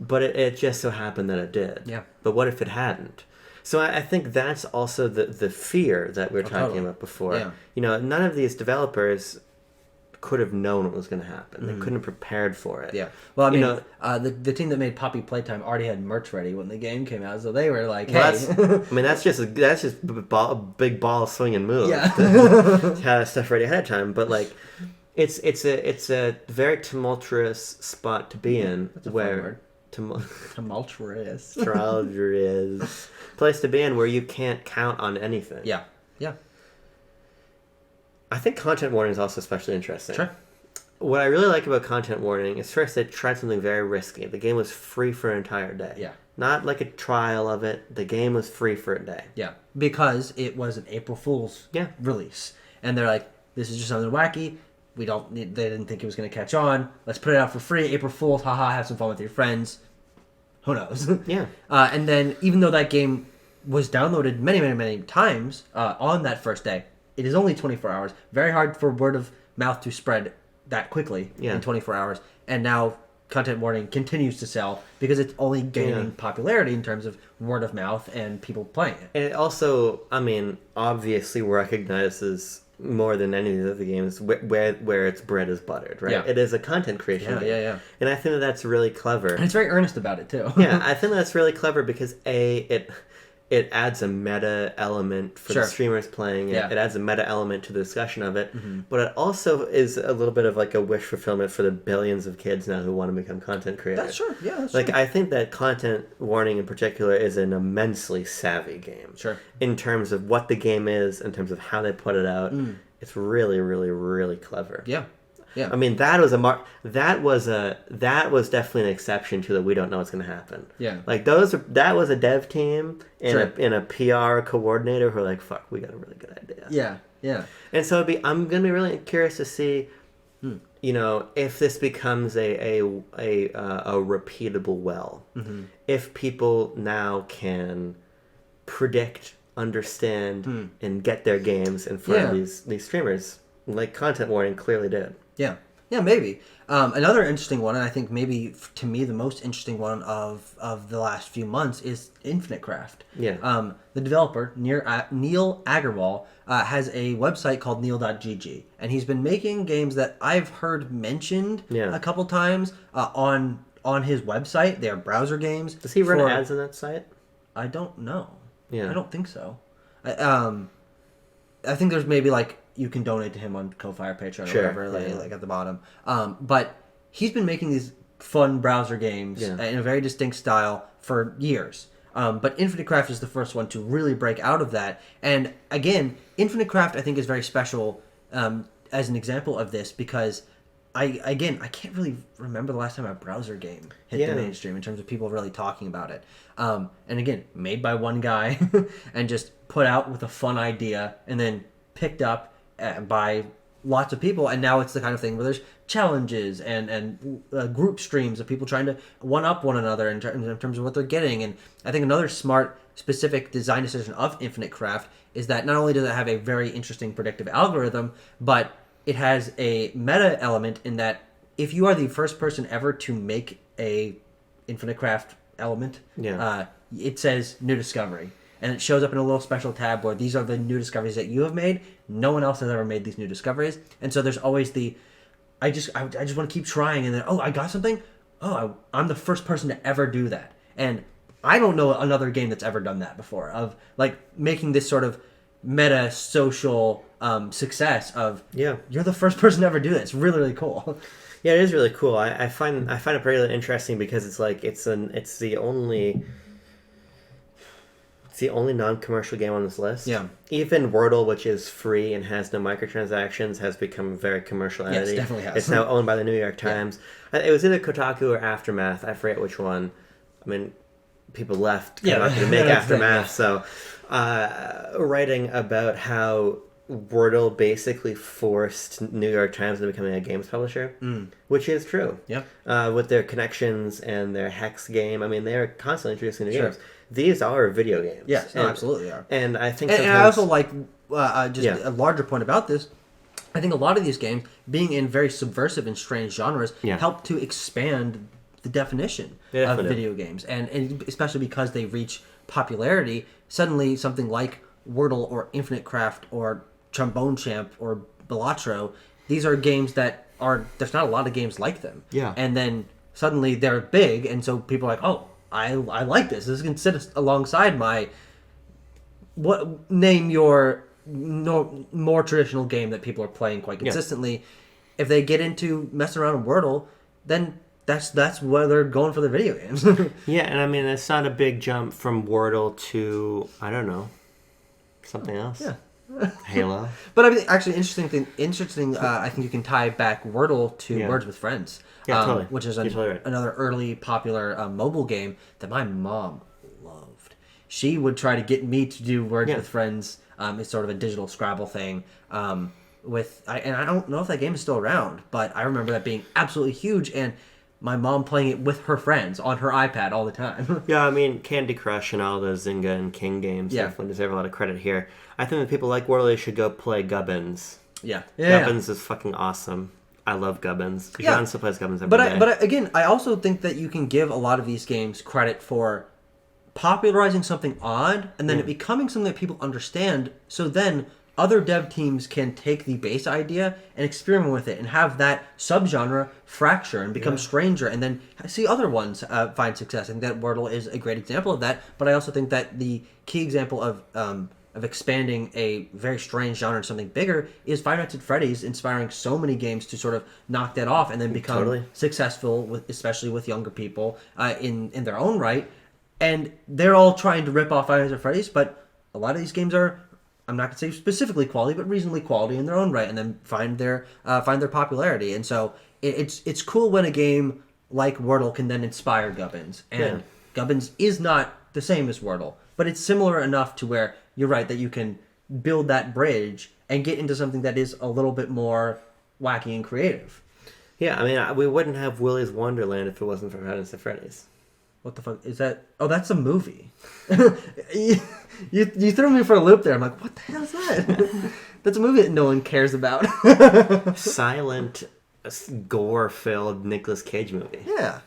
But it just so happened that it did. Yeah. But what if it hadn't? So I think that's also the fear that we were talking about before. Yeah. None of these developers could have known what was going to happen. They couldn't have prepared for it. Yeah. Well, I mean, the team that made Poppy Playtime already had merch ready when the game came out, so they were like, "Hey." That's just a big ball swinging move. Yeah. To have stuff ready ahead of time, but like. It's a very tumultuous spot to be in. That's a fun word. Tumultuous. Tumultuous. Place to be in where you can't count on anything. Yeah. Yeah. I think content warning is also especially interesting. Sure. What I really like about content warning is first they tried something very risky. The game was free for an entire day. Yeah. Not like a trial of it. The game was free for a day. Yeah. Because it was an April Fool's release. And they're like, this is just something wacky. They didn't think it was going to catch on. Let's put it out for free. April Fool's. Haha, have some fun with your friends. Who knows? Yeah. And then even though that game was downloaded many, many, many times on that first day, it is only 24 hours. Very hard for word of mouth to spread that quickly in 24 hours. And now content warning continues to sell because it's only gaining popularity in terms of word of mouth and people playing it. And it also, I mean, obviously recognizes more than any of the other games where its bread is buttered, right? Yeah. It is a content creation game. Yeah. And I think that's really clever. And it's very earnest about it, too. Yeah, I think that's really clever because, it adds a meta element for the streamers playing it. Yeah. It adds a meta element to the discussion of it. Mm-hmm. But it also is a little bit of like a wish fulfillment for the billions of kids now who want to become content creators. That's true. Yeah, that's like, true. I think that content warning in particular is an immensely savvy game. Sure. In terms of what the game is, in terms of how they put it out. It's really, really, really clever. Yeah. Yeah. I mean, that was definitely an exception to the we don't know what's going to happen. Yeah. Like that was a dev team and a PR coordinator who are like, fuck, we got a really good idea. Yeah. Yeah. And so I'm going to be really curious to see, you know, if this becomes a repeatable well. Mm-hmm. If people now can predict, understand, and get their games in front of these streamers, like content warning clearly did. Yeah, maybe. Another interesting one, and I think maybe to me the most interesting one of the last few months is Infinite Craft. Yeah. The developer, Neil Agarwal, has a website called neil.gg, and he's been making games that I've heard mentioned a couple times on his website. They are browser games. Does he run ads on that site? I don't know. Yeah. I don't think so. I think there's maybe like you can donate to him on Ko-Fi or Patreon or whatever, like at the bottom. But he's been making these fun browser games in a very distinct style for years. But Infinite Craft is the first one to really break out of that. And again, Infinite Craft I think is very special as an example of this because I can't really remember the last time a browser game hit the mainstream in terms of people really talking about it. And again, made by one guy and just put out with a fun idea and then picked up by lots of people, and now it's the kind of thing where there's challenges and group streams of people trying to one-up one another in terms of what they're getting. And I think another smart, specific design decision of Infinite Craft is that not only does it have a very interesting predictive algorithm, but it has a meta element in that if you are the first person ever to make a Infinite Craft element, it says new discovery. And it shows up in a little special tab where these are the new discoveries that you have made. No one else has ever made these new discoveries. And so there's always I just want to keep trying. And then, I got something. I'm the first person to ever do that. And I don't know another game that's ever done that before, of like making this sort of meta social success of, you're the first person to ever do that. It's really, really cool. Yeah, it is really cool. I find it particularly interesting because it's like, it's the only non-commercial game on this list. Yeah. Even Wordle, which is free and has no microtransactions, has become a very commercial entity. Yes, definitely has. It's now owned by the New York Times. Yeah. It was either Kotaku or Aftermath. I forget which one. I mean, people left Kotaku to make Aftermath. So, writing about how Wordle basically forced New York Times into becoming a games publisher, which is true. Yeah. With their connections and their Hex game, I mean, they are constantly introducing new games. These are video games. Yes, absolutely are. And I think and I also like, a larger point about this, I think a lot of these games, being in very subversive and strange genres, help to expand the definition of video games. And especially because they reach popularity, suddenly something like Wordle or Infinite Craft or Trombone Champ or Balatro, these are games that there's not a lot of games like them. Yeah. And then suddenly they're big, and so people are like, I like this. This can sit alongside name your more traditional game that people are playing quite consistently. If they get into messing around in Wordle, then that's where they're going for the video games. Yeah, and I mean, it's not a big jump from Wordle to, I don't know, something else. Yeah. Halo. But I mean, actually, interesting. I think you can tie back Wordle to Words with Friends. Yeah, totally. Which is totally right. another early popular mobile game that my mom loved. She would try to get me to do Words with Friends. It's sort of a digital Scrabble thing. And I don't know if that game is still around, but I remember that being absolutely huge, and my mom playing it with her friends on her iPad all the time. Yeah, I mean, Candy Crush and all those Zynga and King games definitely deserve a lot of credit here. I think that people like Wordle should go play Gubbins. Yeah. Gubbins is fucking awesome. I love Gubbins. John still plays Gubbins every day. But again, I also think that you can give a lot of these games credit for popularizing something odd and then it becoming something that people understand, so then other dev teams can take the base idea and experiment with it and have that subgenre fracture and become stranger, and then see other ones find success. I think that Wordle is a great example of that, but I also think that the key example of expanding a very strange genre into something bigger is Five Nights at Freddy's, inspiring so many games to sort of knock that off and then become successful, especially with younger people in their own right. And they're all trying to rip off Five Nights at Freddy's, but a lot of these games are, I'm not going to say specifically quality, but reasonably quality in their own right, and then find their popularity. And so it's cool when a game like Wordle can then inspire Gubbins. And Gubbins is not the same as Wordle, but it's similar enough to where you're right that you can build that bridge and get into something that is a little bit more wacky and creative. Yeah, I mean, we wouldn't have Willy's Wonderland if it wasn't for Five Nights at Freddy's. What the fuck is that? Oh, that's a movie. You threw me for a loop there. I'm like, what the hell is that? That's a movie that no one cares about. Silent, gore-filled Nicolas Cage movie. Yeah.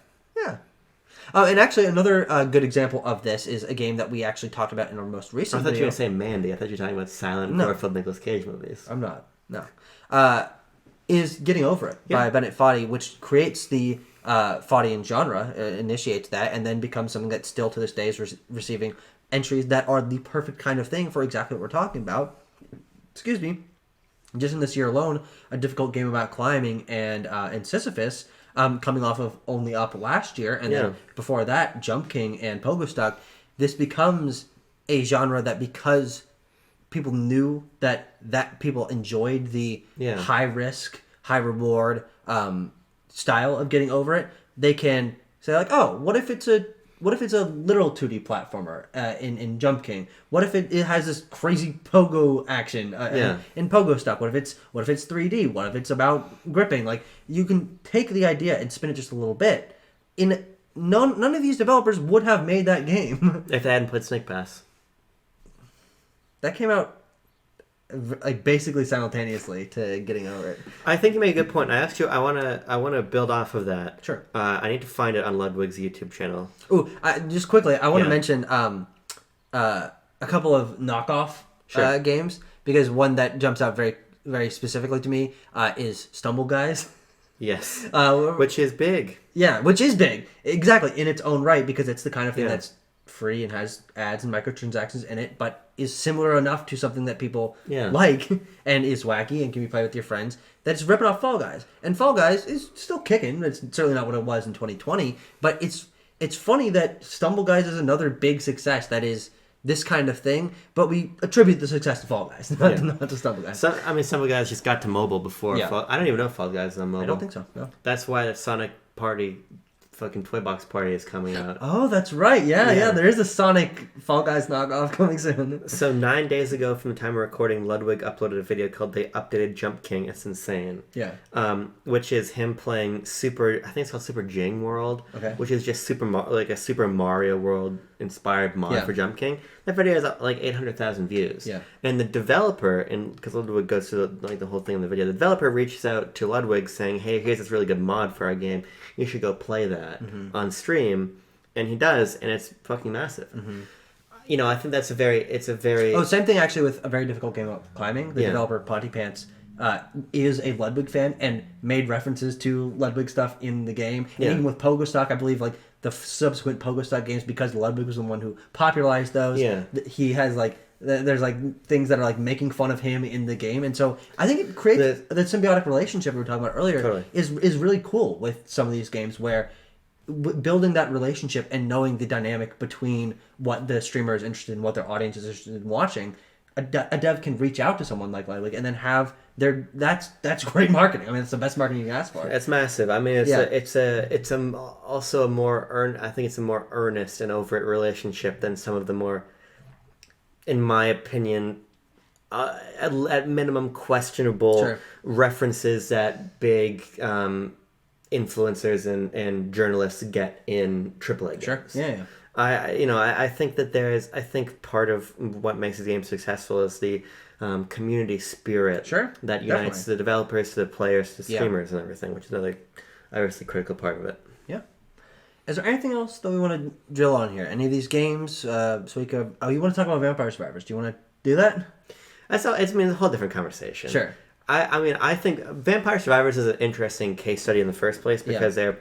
And actually, another good example of this is a game that we actually talked about in our most recent I thought video. you were going to say Mandy. I thought you were talking about silent, gore-filled Nicolas Cage movies. I'm not. No. Is Getting Over It by Bennett Foddy, which creates the Foddian genre, initiates that, and then becomes something that still to this day is receiving entries that are the perfect kind of thing for exactly what we're talking about. Excuse me. Just in this year alone, a difficult game about climbing and Sisyphus, coming off of Only Up last year, and then before that, Jump King and Pogo Stuck. This becomes a genre that, because people knew that people enjoyed the high risk, high reward style of Getting Over It, they can say like, oh, what if it's a literal 2D platformer in Jump King? What if it has this crazy pogo action in Pogo Stuck? What if it's 3D? What if it's about gripping? Like, you can take the idea and spin it just a little bit. None of these developers would have made that game if they hadn't played Snake Pass. That came out like basically simultaneously to Getting Over It. I think you made a good point. I asked you. I want to build off of that. Sure. I need to find it on Ludwig's YouTube channel. Ooh, just quickly, I want to mention a couple of knockoff games, because one that jumps out very, very specifically to me is Stumble Guys. Yes. Which is big. Yeah, which is big. Exactly, in its own right, because it's the kind of thing that's free and has ads and microtransactions in it, but is similar enough to something that people like and is wacky and can be played with your friends, that's ripping off Fall Guys. And Fall Guys is still kicking. It's certainly not what it was in 2020, but it's funny that Stumble Guys is another big success that is this kind of thing, but we attribute the success to Fall Guys, not to Stumble Guys. Stumble Guys just got to mobile before. I don't even know if Fall Guys is on mobile. I don't think so, no. That's why the Sonic Party, fucking Toy Box Party is coming out. Oh, that's right. Yeah. There is a Sonic Fall Guys knockoff coming soon. So 9 days ago from the time of recording, Ludwig uploaded a video called "They Updated Jump King." It's insane. Yeah. Which is him playing Super. I think it's called Super Jing World. Okay. Which is just like a Super Mario World inspired mod for Jump King. That video has like 800,000 views. Yeah. And the developer, because Ludwig goes through the whole thing in the video, the developer reaches out to Ludwig saying, "Hey, here's this really good mod for our game. You should go play that on stream," and he does, and it's fucking massive. You know, I think it's a very. Oh, same thing actually with a very difficult game about climbing. The developer Potty Pants is a Ludwig fan and made references to Ludwig stuff in the game. And even with Pogo Stock, I believe like the subsequent Pogo Stock games, because Ludwig was the one who popularized those. Yeah. He has like There's like things that are like making fun of him in the game, and so I think it creates the symbiotic relationship we were talking about earlier. Totally. is really cool with some of these games where building that relationship and knowing the dynamic between what the streamer is interested in, what their audience is interested in watching. A dev can reach out to someone like Live and then have that's great marketing. I mean, it's the best marketing you can ask for. It's massive. I mean, it's also a more I think it's a more earnest and overt relationship than some of the more, in my opinion, at minimum questionable references that big influencers and journalists get in AAA games. Sure. Yeah. I think that I think part of what makes this game successful is the community spirit that unites the developers to the players to the streamers and everything, which is another obviously critical part of it. Yeah. Is there anything else that we want to drill on here? Any of these games? You want to talk about Vampire Survivors? Do you want to do that? It's a whole different conversation. Sure. I think Vampire Survivors is an interesting case study in the first place because they're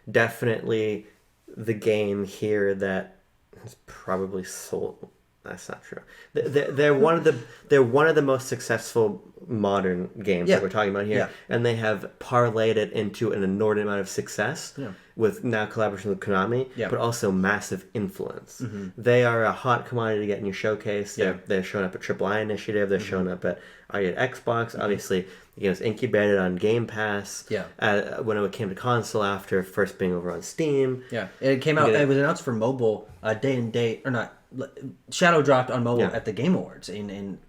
definitely the game here that has probably sold. That's not true. They're one of the most successful modern games that we're talking about here, and they have parlayed it into an inordinate amount of success with now collaboration with Konami, but also massive influence. Mm-hmm. They are a hot commodity to get in your showcase. They're showing up at AAA Initiative. They're showing up at Xbox. Obviously, the game was incubated on Game Pass. When it came to console after first being over on Steam. It came out. It was announced for mobile day and date or not. Shadow dropped on mobile at the Game Awards in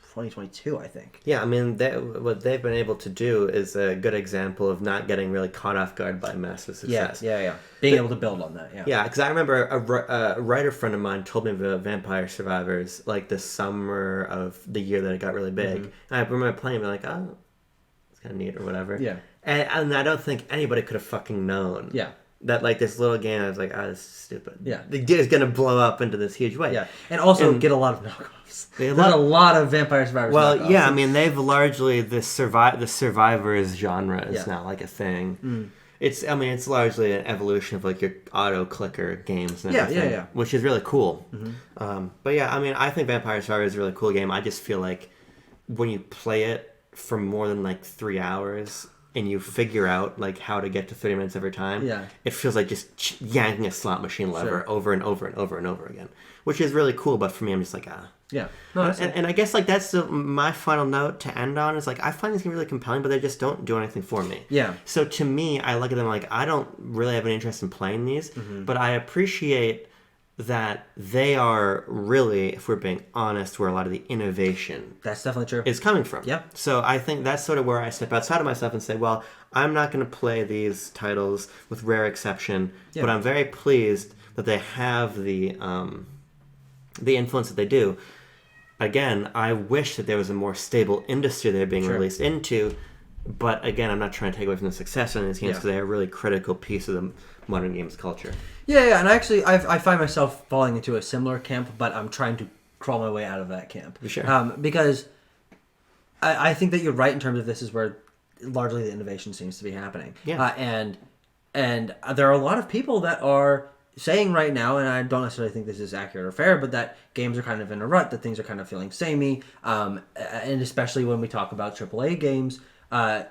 2022, I think. Yeah, I mean, what they've been able to do is a good example of not getting really caught off guard by massive success. Being able to build on that, Yeah, because I remember a writer friend of mine told me about Vampire Survivors like the summer of the year that it got really big. Mm-hmm. And I remember playing and being like, oh, it's kind of neat or whatever. Yeah. And I don't think anybody could have fucking known. Yeah. That like this little game, I was like, this is stupid. Yeah, the game is gonna blow up into this huge way. Yeah, and also get a lot of knockoffs. There's a lot of Vampire Survivors. Well, knockoffs. Yeah, I mean they've largely the Survivors genre is now like a thing. Mm. It's largely an evolution of like your auto clicker games and everything, which is really cool. Mm-hmm. But yeah, I mean I think Vampire Survivors is a really cool game. I just feel like when you play it for more than like 3 hours. And you figure out like how to get to 30 minutes every time. Yeah, it feels like just yanking a slot machine lever over and over and over and over again, which is really cool. But for me, I'm just like and I guess like that's my final note to end on is like I find this game really compelling, but they just don't do anything for me. Yeah. So to me, I look at them like I don't really have an interest in playing these, but I appreciate that they are really, if we're being honest, where a lot of the innovation that's definitely true is coming from. Yeah. So I think that's sort of where I step outside of myself and say, well, I'm not going to play these titles with rare exception, but I'm very pleased that they have the influence that they do. Again, I wish that there was a more stable industry they're being released into, but again, I'm not trying to take away from the success of these games because they are a really critical piece of the modern games culture. Yeah, and actually, I find myself falling into a similar camp, but I'm trying to crawl my way out of that camp. Sure. Because I think that you're right in terms of this is where largely the innovation seems to be happening. Yeah. And there are a lot of people that are saying right now, and I don't necessarily think this is accurate or fair, but that games are kind of in a rut, that things are kind of feeling samey, and especially when we talk about AAA games, a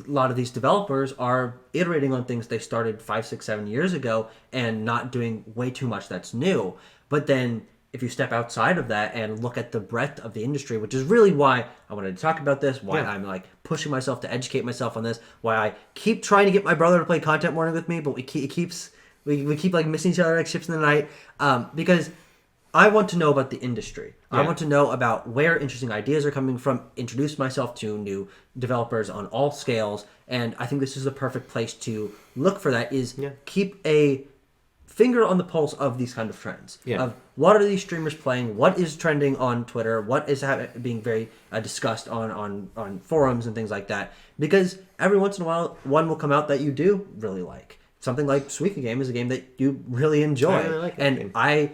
lot of these developers are iterating on things they started 5, 6, 7 years ago and not doing way too much that's new. But then if you step outside of that and look at the breadth of the industry, which is really why I wanted to talk about this, why I'm like pushing myself to educate myself on this, why I keep trying to get my brother to play Content Morning with me, but we keep like missing each other like ships in the night, because I want to know about the industry. Yeah. I want to know about where interesting ideas are coming from, introduce myself to new developers on all scales, and I think this is the perfect place to look for that, is keep a finger on the pulse of these kind of trends. Yeah. Of what are these streamers playing, what is trending on Twitter, what is being very discussed on forums and things like that. Because every once in a while, one will come out that you do really like. Something like Suika Game is a game that you really enjoy. I really like that game. I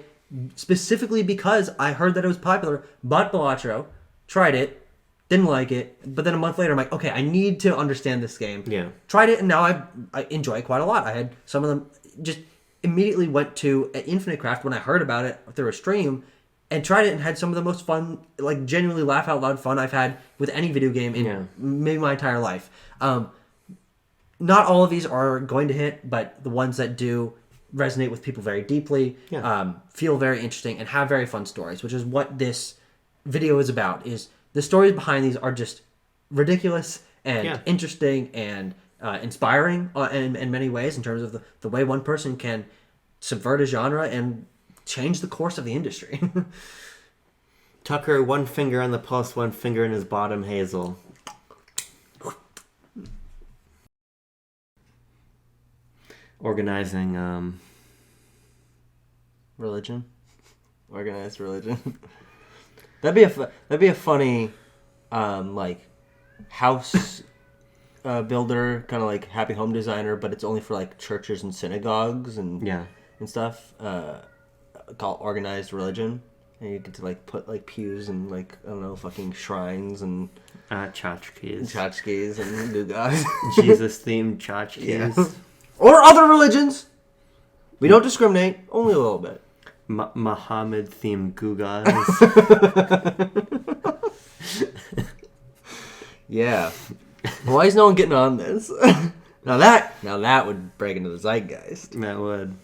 specifically because I heard that it was popular, bought Balatro, tried it, didn't like it, but then a month later I'm like, okay, I need to understand this game. Yeah. Tried it, and now I enjoy it quite a lot. I had some of them just immediately went to Infinite Craft when I heard about it through a stream, and tried it and had some of the most fun, like genuinely laugh out loud fun I've had with any video game in maybe my entire life. Not all of these are going to hit, but the ones that do resonate with people very deeply, feel very interesting, and have very fun stories, which is what this video is about. Is the stories behind these are just ridiculous and interesting and inspiring in many ways in terms of the way one person can subvert a genre and change the course of the industry. Tucker, one finger on the pulse, one finger in his bottom hazel. Organizing religion, organized religion. that'd be a funny like house builder, kind of like happy home designer, but it's only for like churches and synagogues and stuff. Called organized religion, and you get to like put like pews and like I don't know, fucking shrines and tchotchkes and gugas. Jesus themed tchotchkes. Yeah. Or other religions. We don't discriminate, only a little bit. Muhammad themed gugas. Yeah. Why is no one getting on this? Now that would break into the zeitgeist. That would.